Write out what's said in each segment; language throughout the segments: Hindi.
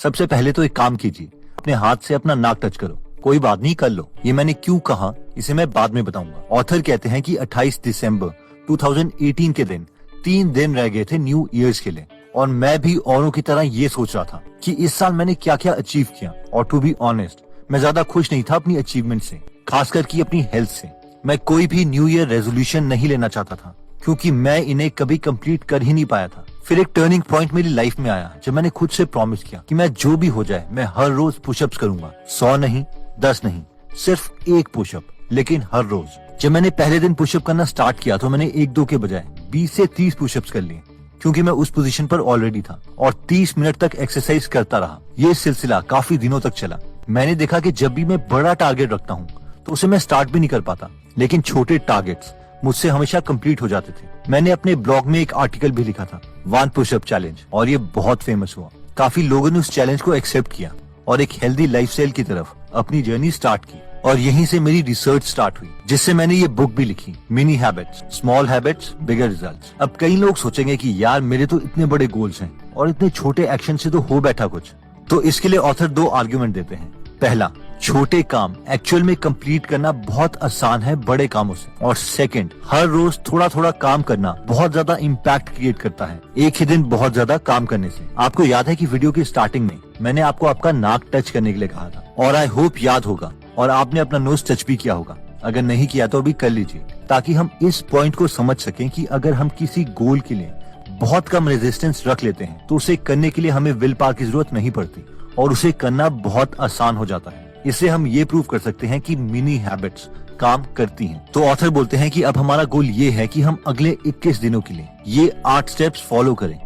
सबसे पहले तो एक काम कीजिए, अपने हाथ से अपना नाक टच करो। कोई बात नहीं, कर लो। ये मैंने क्यों कहा इसे मैं बाद में बताऊंगा। ऑथर कहते हैं कि 28 दिसंबर 2018 के दिन 3 दिन रह गए थे न्यू ईयर्स के लिए, और मैं भी औरों की तरह ये सोच रहा था कि इस साल मैंने क्या क्या अचीव किया। और टू बी ऑनेस्ट, मैं ज्यादा खुश नहीं था अपनी अचीवमेंट से, खासकर कि अपनी हेल्थ से। मैं कोई भी न्यू ईयर रेजोल्यूशन नहीं लेना चाहता था, क्योंकि मैं इन्हें कभी कंप्लीट कर ही नहीं पाया था। फिर एक टर्निंग पॉइंट मेरी लाइफ में आया जब मैंने खुद से प्रॉमिस किया कि मैं जो भी हो जाए मैं हर रोज पुशअप्स करूंगा। 100 नहीं, 10 नहीं, सिर्फ 1 पुशअप, लेकिन हर रोज। जब मैंने पहले दिन पुशअप करना स्टार्ट किया तो मैंने 1-2 के बजाय 20 से 30 पुशअप्स कर लिए, क्योंकि मैं उस पोजीशन पर ऑलरेडी था, और 30 मिनट तक एक्सरसाइज करता रहा। ये सिलसिला काफी दिनों तक चला। मैंने देखा कि जब भी मैं बड़ा टारगेट रखता हूँ तो उसे मैं स्टार्ट भी नहीं कर पाता, लेकिन छोटे टारगेट्स मुझसे हमेशा कंप्लीट हो जाते थे। मैंने अपने ब्लॉग में एक आर्टिकल भी लिखा था, 1 पुशअप चैलेंज, और ये बहुत फेमस हुआ। काफी लोगों ने उस चैलेंज को एक्सेप्ट किया और एक हेल्दी लाइफस्टाइल की तरफ अपनी जर्नी स्टार्ट की। और यहीं से मेरी रिसर्च स्टार्ट हुई, जिससे मैंने ये बुक भी लिखी, मिनी हैबिट्स, स्मॉल हैबिट्स, बिगर रिजल्ट्स। अब कई लोग सोचेंगे कि यार मेरे तो इतने बड़े गोल्स हैं और इतने छोटे एक्शन से तो हो बैठा कुछ। तो इसके लिए ऑथर 2 आर्ग्यूमेंट देते हैं। पहला, छोटे काम एक्चुअल में कंप्लीट करना बहुत आसान है बड़े कामों से। और सेकंड, हर रोज थोड़ा थोड़ा काम करना बहुत ज्यादा इम्पैक्ट क्रिएट करता है एक ही दिन बहुत ज्यादा काम करने से। आपको याद है कि वीडियो की स्टार्टिंग में मैंने आपको आपका नाक टच करने के लिए कहा था, और आई होप याद होगा और आपने अपना नोज टच भी किया होगा। अगर नहीं किया तो अभी कर लीजिए, ताकि हम इस पॉइंट को समझ सकें कि अगर हम किसी गोल के लिए बहुत कम रेजिस्टेंस रख लेते हैं तो उसे करने के लिए हमें विल पावर की जरूरत नहीं पड़ती, और उसे करना बहुत आसान हो जाता है। इससे हम ये प्रूव कर सकते हैं कि मिनी हैबिट्स काम करती हैं। तो ऑथर बोलते हैं कि अब हमारा गोल ये है कि हम अगले 21 दिनों के लिए ये 8 स्टेप्स फॉलो करें,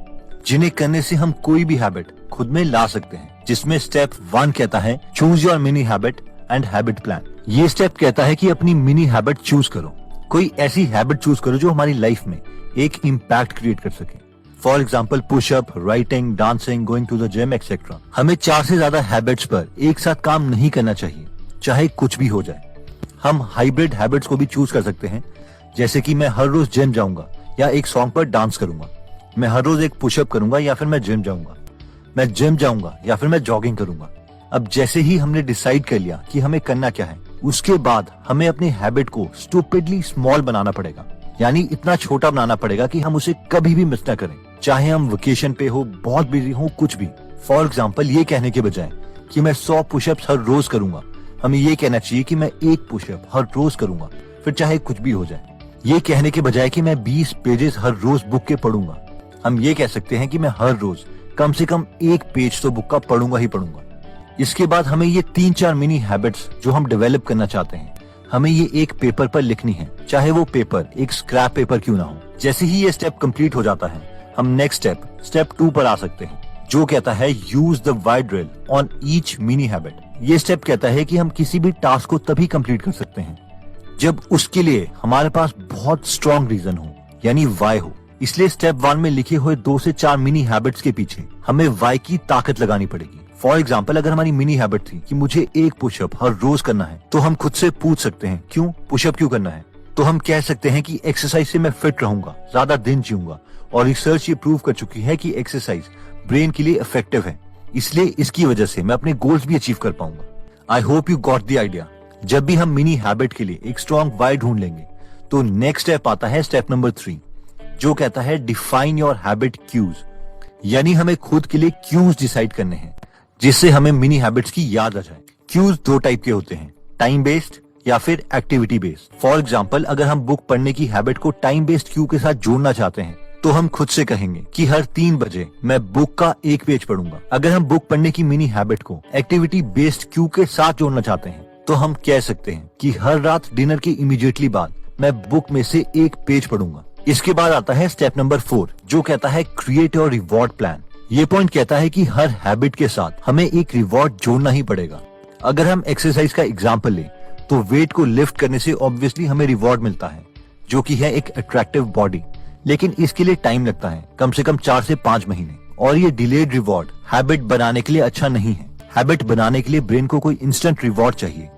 जिन्हें करने से हम कोई भी हैबिट खुद में ला सकते हैं। जिसमें स्टेप 1 कहता है choose your mini habit and habit plan. ये स्टेप कहता है कि अपनी मिनी हैबिट चूज करो। कोई ऐसी हैबिट चूज करो जो हमारी लाइफ में एक इम्पैक्ट क्रिएट कर सके। For example pushup, writing, dancing, going to the gym etcetera. हमें 4 से ज्यादा हैबिट्स पर एक साथ काम नहीं करना चाहिए, चाहे कुछ भी हो जाए। हम हाइब्रिड हैबिट्स को भी चूज कर सकते हैं, जैसे कि मैं हर रोज जिम जाऊंगा या एक सॉन्ग पर डांस करूंगा। मैं हर रोज एक पुशअप करूंगा या फिर मैं जिम जाऊंगा। मैं जिम जाऊंगा या फिर मैं जॉगिंग करूंगा। अब जैसे ही हमने डिसाइड कर लिया कि हमें करना क्या है, उसके बाद हमें अपनी हैबिट को स्टूपिडली स्मॉल बनाना पड़ेगा, यानी इतना छोटा बनाना पड़ेगा कि हम उसे कभी भी मिस ना करें, चाहे हम वेकेशन पे हो, बहुत बिजी हो, कुछ भी। फॉर एग्जाम्पल, ये कहने के बजाय कि मैं 100 पुशअप्स हर रोज करूंगा, हमें ये कहना चाहिए कि मैं 1 पुशअप हर रोज करूंगा, फिर चाहे कुछ भी हो जाए। ये कहने के बजाय कि मैं 20 पेजेस हर रोज बुक के पढ़ूंगा, हम ये कह सकते हैं कि मैं हर रोज कम से कम 1 पेज तो बुक का पढ़ूंगा ही पढ़ूंगा। इसके बाद हमें ये 3-4 मिनी हैबिट्स जो हम डेवलप करना चाहते हैं, हमें ये एक पेपर पर लिखनी है, चाहे वो पेपर एक स्क्रैप पेपर क्यों ना हो। जैसे ही ये स्टेप कंप्लीट हो जाता है, हम नेक्स्ट स्टेप 2 पर आ सकते हैं, जो कहता है use the why drill on each mini habit. ये स्टेप कहता है कि हम किसी भी टास्क को तभी कंप्लीट कर सकते हैं जब उसके लिए हमारे पास बहुत स्ट्रॉन्ग रीजन हो, यानी वाई हो। इसलिए स्टेप 1 में लिखे हुए 2 से 4 मिनी हैबिट्स के पीछे हमें वाई की ताकत लगानी पड़ेगी। फॉर एग्जाम्पल, अगर हमारी मिनी हैबिट थी कि मुझे 1 पुशअप हर रोज करना है, तो हम खुद से पूछ सकते हैं क्यों पुशअप क्यों करना है। तो हम कह सकते हैं कि एक्सरसाइज से मैं फिट रहूंगा, ज्यादा दिन जीऊंगा, और रिसर्च ये प्रूव कर चुकी है कि एक्सरसाइज ब्रेन के लिए इफेक्टिव है, इसलिए इसकी वजह से मैं अपने गोल्स भी अचीव कर पाऊंगा। I hope you got the idea. जब भी हम मिनी हैबिट के लिए एक स्ट्रॉन्ग वाई ढूंढ लेंगे, तो नेक्स्ट स्टेप आता है स्टेप नंबर 3, जो कहता है डिफाइन योर हैबिट क्यूज। यानी हमें खुद के लिए क्यूज डिसाइड करने हैं, जिससे हमें मिनी हैबिट्स की याद आ जाए। क्यूज 2 टाइप के होते हैं, टाइम बेस्ड या फिर एक्टिविटी बेस्ड। फॉर एग्जाम्पल, अगर हम बुक पढ़ने की हैबिट को टाइम बेस्ड क्यू के साथ जोड़ना चाहते हैं, तो हम खुद से कहेंगे कि हर 3 बजे मैं बुक का 1 पेज पढ़ूंगा। अगर हम बुक पढ़ने की मिनी हैबिट को एक्टिविटी बेस्ड क्यू के साथ जोड़ना चाहते हैं, तो हम कह सकते हैं कि हर रात डिनर के इमीडिएटली बाद मैं बुक में से 1 पेज पढ़ूंगा। इसके बाद आता है स्टेप नंबर 4, जो कहता है क्रिएट योर रिवॉर्ड प्लान। ये पॉइंट कहता है कि हर हैबिट के साथ हमें एक रिवॉर्ड जोड़ना ही पड़ेगा। अगर हम एक्सरसाइज का एग्जाम्पल लें, तो वेट को लिफ्ट करने से ऑब्वियसली हमें रिवॉर्ड मिलता है, जो कि है एक अट्रैक्टिव बॉडी, लेकिन इसके लिए टाइम लगता है, कम से कम 4 से 5 महीने। और ये डिलेड रिवॉर्ड हैबिट बनाने के लिए अच्छा नहीं है। हैबिट बनाने के लिए ब्रेन को कोई इंस्टेंट रिवॉर्ड चाहिए।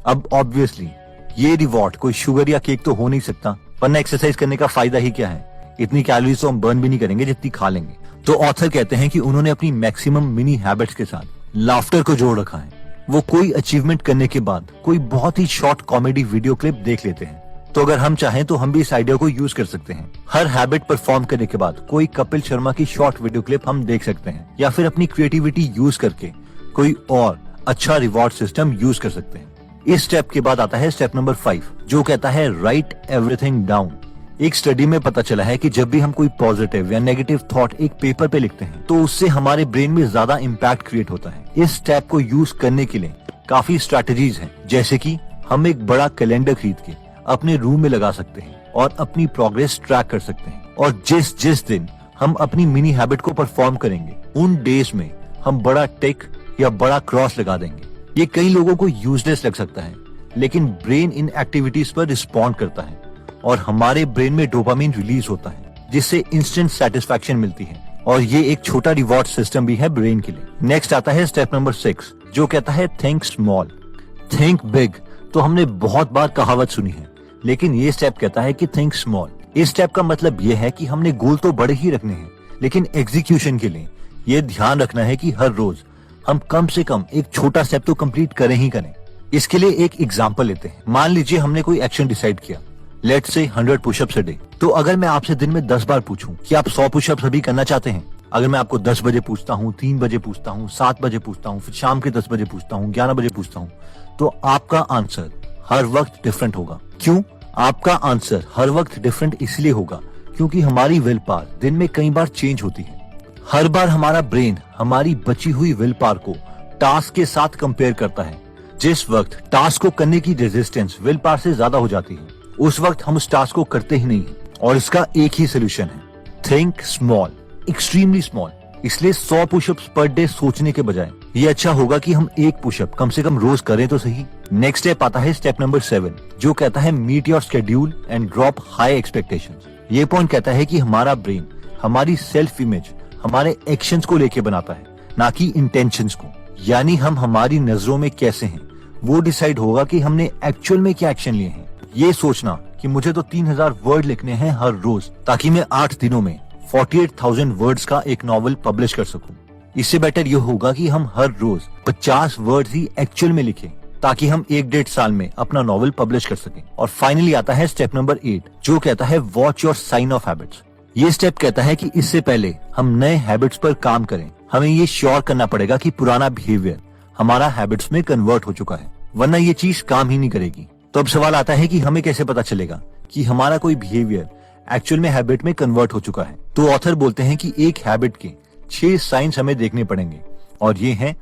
अब ऑब्वियसली ये रिवॉर्ड कोई शुगर या केक तो हो नहीं सकता, वरना एक्सरसाइज करने का फायदा ही क्या है। इतनी कैलोरीज तो हम बर्न भी नहीं करेंगे जितनी खा लेंगे। तो ऑथर कहते हैं कि उन्होंने अपनी मैक्सिमम मिनी हैबिट्स के साथ लाफ्टर को जोड़ रखा है। वो कोई अचीवमेंट करने के बाद कोई बहुत ही शॉर्ट कॉमेडी वीडियो क्लिप देख लेते हैं। तो अगर हम चाहें तो हम भी इस आइडिया को यूज कर सकते हैं। हर हैबिट परफॉर्म करने के बाद कोई कपिल शर्मा की शॉर्ट वीडियो क्लिप हम देख सकते हैं, या फिर अपनी क्रिएटिविटी यूज करके कोई और अच्छा रिवॉर्ड सिस्टम यूज कर सकते हैं। इस स्टेप के बाद आता है स्टेप नंबर 5, जो कहता है राइट एवरीथिंग डाउन। एक स्टडी में पता चला है कि जब भी हम कोई पॉजिटिव या नेगेटिव थॉट एक पेपर पे लिखते हैं तो उससे हमारे ब्रेन में ज्यादा इम्पैक्ट क्रिएट होता है। इस स्टेप को यूज करने के लिए काफी स्ट्रैटेजीज हैं, जैसे कि हम एक बड़ा कैलेंडर खरीद के अपने रूम में लगा सकते हैं और अपनी प्रोग्रेस ट्रैक कर सकते हैं। और जिस दिन हम अपनी मिनी हैबिट को परफॉर्म करेंगे उन डेज में हम बड़ा टिक या बड़ा क्रॉस लगा देंगे। ये कई लोगों को यूजलेस लग सकता है, लेकिन ब्रेन इन एक्टिविटीज पर रिस्पॉन्ड करता है और हमारे ब्रेन में डोपामिन रिलीज होता है, जिससे इंस्टेंट सेटिस्फैक्शन मिलती है। और ये एक छोटा रिवॉर्ड सिस्टम भी है ब्रेन के लिए। नेक्स्ट आता है स्टेप नंबर 6, जो कहता है थिंक स्मॉल थिंक बिग। तो हमने बहुत बार कहावत सुनी है, लेकिन ये स्टेप कहता है कि थिंक स्मॉल। इस स्टेप का मतलब ये है कि हमने गोल तो बड़े ही रखने हैं, लेकिन एग्जीक्यूशन के लिए ये ध्यान रखना है कि हर रोज हम कम से कम एक छोटा स्टेप तो कंप्लीट करें ही करें। इसके लिए एक एग्जांपल लेते हैं। मान लीजिए हमने कोई एक्शन डिसाइड किया, let's say 100 pushups a day. तो अगर मैं आपसे दिन में 10 बार पूछूं कि आप 100 पुशअप्स अभी करना चाहते हैं, अगर मैं आपको 10 बजे पूछता हूँ, 3 बजे पूछता हूँ, 7 बजे पूछता हूँ, फिर शाम के 10 बजे पूछता हूँ, 11 बजे पूछता हूँ, तो आपका आंसर हर वक्त डिफरेंट होगा। क्यों? आपका आंसर हर वक्त डिफरेंट इसलिए होगा क्योंकि हमारी विल पावर दिन में कई बार चेंज होती है। हर बार हमारा ब्रेन हमारी बची हुई विल पावर को टास्क के साथ कंपेयर करता है। जिस वक्त टास्क को करने की रेजिस्टेंस विल पावर से ज्यादा हो जाती है, उस वक्त हम उस टास्क को करते ही नहीं है। और इसका एक ही सोल्यूशन है, थिंक स्मॉल, एक्सट्रीमली स्मॉल। इसलिए 100 पुशअप्स पर डे सोचने के बजाय ये अच्छा होगा कि हम एक पुशअप कम से कम रोज करें तो सही। नेक्स्ट स्टेप आता है स्टेप नंबर 7, जो कहता है meet your schedule and drop high expectations. ये पॉइंट कहता है कि हमारा ब्रेन हमारी सेल्फ इमेज हमारे एक्शंस को लेके बनाता है, ना कि इंटेंशंस को। यानी हम हमारी नजरों में कैसे हैं वो डिसाइड होगा कि हमने एक्चुअल में क्या एक्शन लिए हैं। ये सोचना कि मुझे तो 3000 वर्ड लिखने हैं हर रोज ताकि मैं 8 दिनों में 48,000 वर्ड्स का एक नॉवल पब्लिश कर सकूं। इससे बेटर ये होगा कि हम हर रोज 50 वर्ड्स ही एक्चुअल में लिखें ताकि हम 1-1.5 साल में अपना नॉवल पब्लिश कर सकें। और फाइनली आता है स्टेप नंबर 8, जो कहता है watch your sign off habits. ये स्टेप कहता है कि इससे पहले हम नए हैबिट्स पर काम करें, हमें ये श्योर करना पड़ेगा कि पुराना बिहेवियर हमारा हैबिट्स में कन्वर्ट हो चुका है, वरना ये चीज काम ही नहीं करेगी। तो अब सवाल आता है कि हमें कैसे पता चलेगा कि हमारा कोई बिहेवियर एक्चुअल में हैबिट में कन्वर्ट हो चुका है। तो ऑथर बोलते हैं कि एक हैबिट के 6 साइंस हमें देखने पड़ेंगे, और ये हैं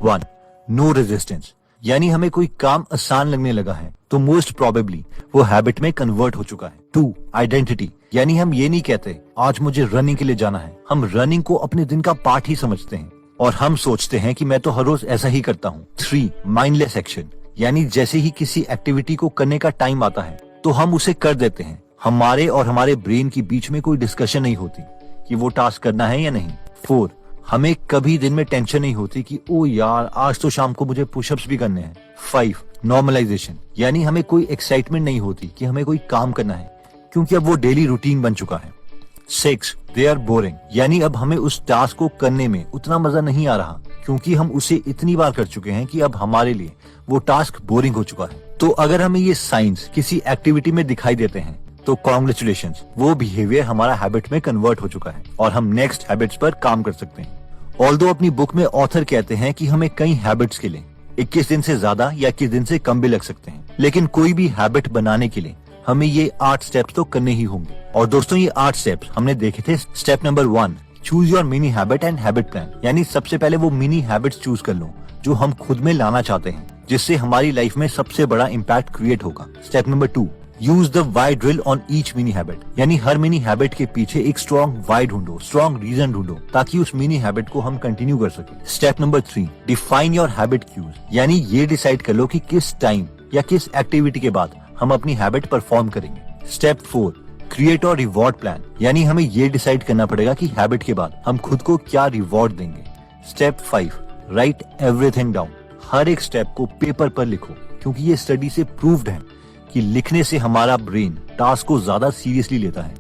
1. नो रेजिस्टेंस, यानी हमें कोई काम आसान लगने लगा है तो मोस्ट प्रोबेबली वो हैबिट में कन्वर्ट हो चुका है। 2. आइडेंटिटी, यानी हम ये नहीं कहते आज मुझे रनिंग के लिए जाना है, हम रनिंग को अपने दिन का पार्ट ही समझते हैं और हम सोचते हैं कि मैं तो हर रोज ऐसा ही करता हूँ। 3. माइंडलेस एक्शन, यानी जैसे ही किसी एक्टिविटी को करने का टाइम आता है तो हम उसे कर देते हैं। हमारे और हमारे ब्रेन के बीच में कोई डिस्कशन नहीं होती कि वो टास्क करना है या नहीं। 4. हमें कभी दिन में टेंशन नहीं होती कि ओ यार आज तो शाम को मुझे पुशअप्स भी करने हैं। 5. नॉर्मलाइजेशन, यानी हमें कोई एक्साइटमेंट नहीं होती कि हमें कोई काम करना है क्योंकि अब वो डेली रूटीन बन चुका है। 6. दे आर बोरिंग, यानी अब हमें उस टास्क को करने में उतना मजा नहीं आ रहा क्योंकि हम उसे इतनी बार कर चुके हैं कि अब हमारे लिए वो टास्क बोरिंग हो चुका है। तो अगर हमें ये साइंस किसी एक्टिविटी में दिखाई देते हैं तो कॉन्ग्रेचुलेशंस, वो बिहेवियर हमारा हैबिट में कन्वर्ट हो चुका है और हम नेक्स्ट हैबिट्स पर काम कर सकते हैं। ऑल्दो अपनी बुक में ऑथर कहते हैं कि हमें कई हैबिट्स के लिए 21 दिन से ज्यादा या 21 दिन से कम भी लग सकते हैं, लेकिन कोई भी हैबिट बनाने के लिए हमें ये 8 स्टेप्स तो करने ही होंगे। और दोस्तों ये 8 स्टेप्स हमने देखे थे। Step number 1, choose your mini habit and habit plan, यानी सबसे पहले वो मिनी हैबिट्स चूज कर लो जो हम खुद में लाना चाहते हैं, जिससे हमारी लाइफ में सबसे बड़ा इम्पैक्ट क्रिएट होगा। Step number 2, use the why drill on each mini habit, यानी हर मिनी हैबिट के पीछे एक स्ट्रॉन्ग वाई ढूंढो, स्ट्रॉन्ग रीजन ढूंढो ताकि उस मिनी हैबिट को हम कंटिन्यू कर सके। Step number 3, define your habit cues, यानी ये डिसाइड कर लो कि किस टाइम या किस एक्टिविटी के बाद हम अपनी हैबिट परफॉर्म करेंगे। स्टेप 4, क्रिएट और रिवॉर्ड प्लान, यानी हमें ये डिसाइड करना पड़ेगा कि हैबिट के बाद हम खुद को क्या रिवॉर्ड देंगे। स्टेप 5, राइट एवरीथिंग डाउन, हर एक स्टेप को पेपर पर लिखो क्योंकि ये स्टडी से प्रूव्ड है कि लिखने से हमारा ब्रेन टास्क को ज्यादा सीरियसली लेता है।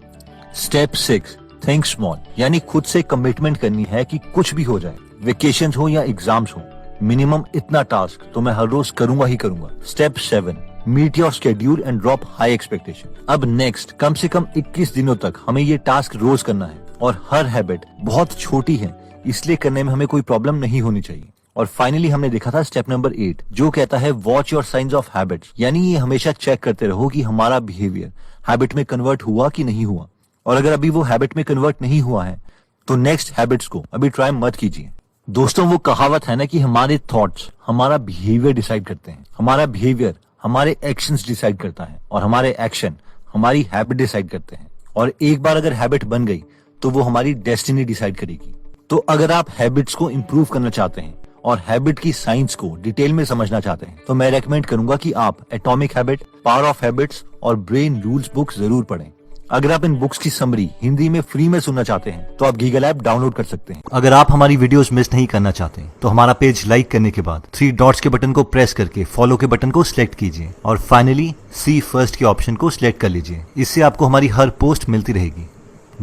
स्टेप 6, थिंक स्मॉल, यानी खुद से कमिटमेंट करनी है कि कुछ भी हो जाए, वेकेशंस हो या एग्जाम्स हो, मिनिमम इतना टास्क तो मैं हर रोज करूंगा ही करूंगा। Step 7, meet your schedule and drop high expectation. अब नेक्स्ट कम से कम 21 दिनों तक हमें ये टास्क रोज करना है और हर हैबिट बहुत छोटी है, इसलिए करने में हमें कोई प्रॉब्लम नहीं होनी चाहिए। और फाइनली हमने देखा था स्टेप नंबर 8 जो कहता है watch your science of habits, यानी ये हमेशा चेक करते रहो कि हमारा बिहेवियर हैबिट में कन्वर्ट हुआ कि नहीं हुआ। और अगर अभी वो हैबिट में कन्वर्ट नहीं हुआ है तो नेक्स्ट हैबिट्स को अभी ट्राई मत कीजिए। दोस्तों वो कहावत है ना कि हमारे थॉट्स हमारा बिहेवियर डिसाइड करते हैं, हमारा बिहेवियर हमारे एक्शंस डिसाइड करता है और हमारे एक्शन हमारी हैबिट डिसाइड करते हैं। और एक बार अगर हैबिट बन गई तो वो हमारी डेस्टिनी डिसाइड करेगी। तो अगर आप हैबिट्स को इंप्रूव करना चाहते हैं और हैबिट की साइंस को डिटेल में समझना चाहते हैं तो मैं रेकमेंड करूंगा कि आप atomic habit, power of habits और ब्रेन रूल्स बुक जरूर पढ़ें। अगर आप इन बुक्स की समरी हिंदी में फ्री में सुनना चाहते हैं तो आप गीगल ऐप डाउनलोड कर सकते हैं। अगर आप हमारी वीडियोस मिस नहीं करना चाहते तो हमारा पेज लाइक करने के बाद 3 डॉट्स के बटन को प्रेस करके फॉलो के बटन को सिलेक्ट कीजिए और फाइनली सी फर्स्ट के ऑप्शन को सिलेक्ट कर लीजिए। इससे आपको हमारी हर पोस्ट मिलती रहेगी।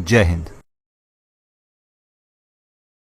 जय हिंद।